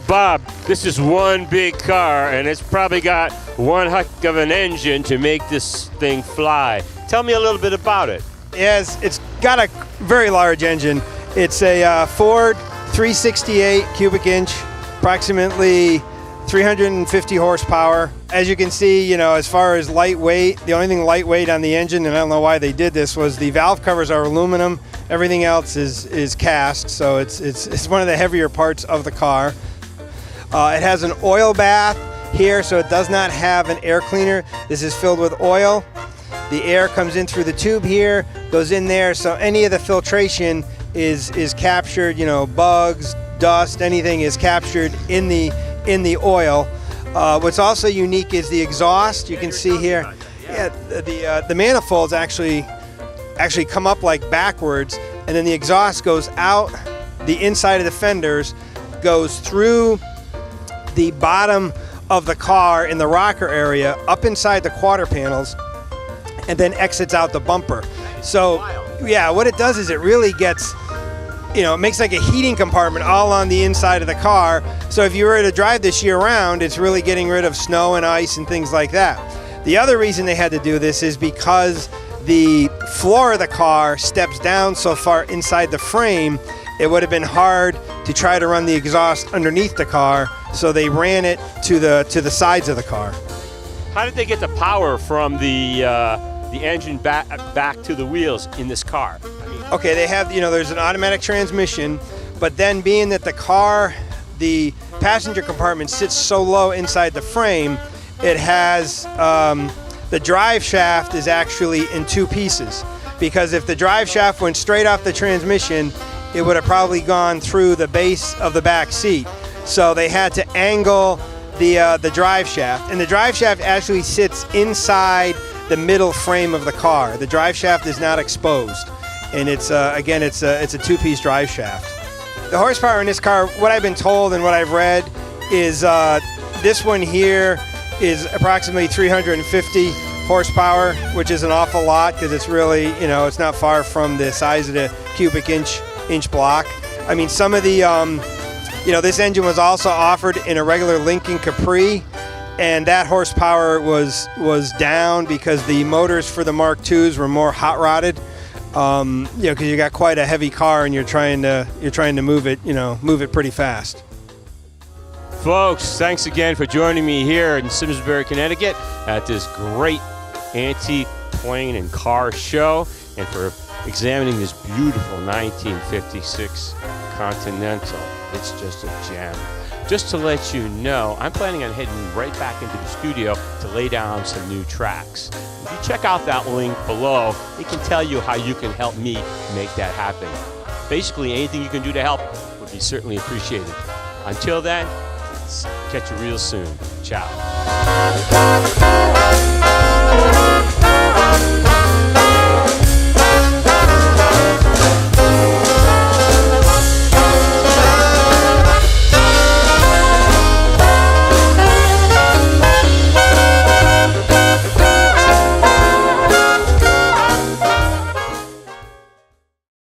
Bob, this is one big car, and it's probably got one heck of an engine to make this thing fly. Tell me a little bit about it. Yes, it's got a very large engine. It's a Ford 368 cubic inch, approximately 350 horsepower. As you can see, as far as lightweight, the only thing lightweight on the engine, and I don't know why they did this, was the valve covers are aluminum. Everything else is cast, so it's one of the heavier parts of the car. It has an oil bath here, so it does not have an air cleaner. This is filled with oil. The air comes in through the tube here, goes in there, so any of the filtration is captured, bugs, dust, anything is captured in the oil. What's also unique is the exhaust. You can see here, the manifolds actually come up like backwards, and then the exhaust goes out the inside of the fenders, goes through the bottom of the car in the rocker area, up inside the quarter panels, and then exits out the bumper. So yeah, what it does is it really gets, it makes like a heating compartment all on the inside of the car. So if you were to drive this year round, it's really getting rid of snow and ice and things like that. The other reason they had to do this is because the floor of the car steps down so far inside the frame, it would have been hard to try to run the exhaust underneath the car, so they ran it to the sides of the car. How did they get the power from the engine back to the wheels in this car? Okay, they have, there's an automatic transmission, but then being that the passenger compartment sits so low inside the frame, it has, the drive shaft is actually in two pieces, because if the drive shaft went straight off the transmission, it would have probably gone through the base of the back seat. So they had to angle the drive shaft, and the drive shaft actually sits inside the middle frame of the car. The drive shaft is not exposed, and it's again, it's a two-piece drive shaft. The horsepower in this car, what I've been told and what I've read, is this one here is approximately 350 horsepower, which is an awful lot because it's really, it's not far from the size of the cubic inch block. I mean, some of the, this engine was also offered in a regular Lincoln Capri, and that horsepower was down because the motors for the Mark IIs were more hot rodded. Because you got quite a heavy car and you're trying to move it pretty fast. Folks, thanks again for joining me here in Simsbury, Connecticut at this great antique plane and car show, and for examining this beautiful 1956 Continental. It's just a gem. Just to let you know, I'm planning on heading right back into the studio to lay down some new tracks. If you check out that link below, it can tell you how you can help me make that happen. Basically, anything you can do to help would be certainly appreciated. Until then, catch you real soon. Ciao.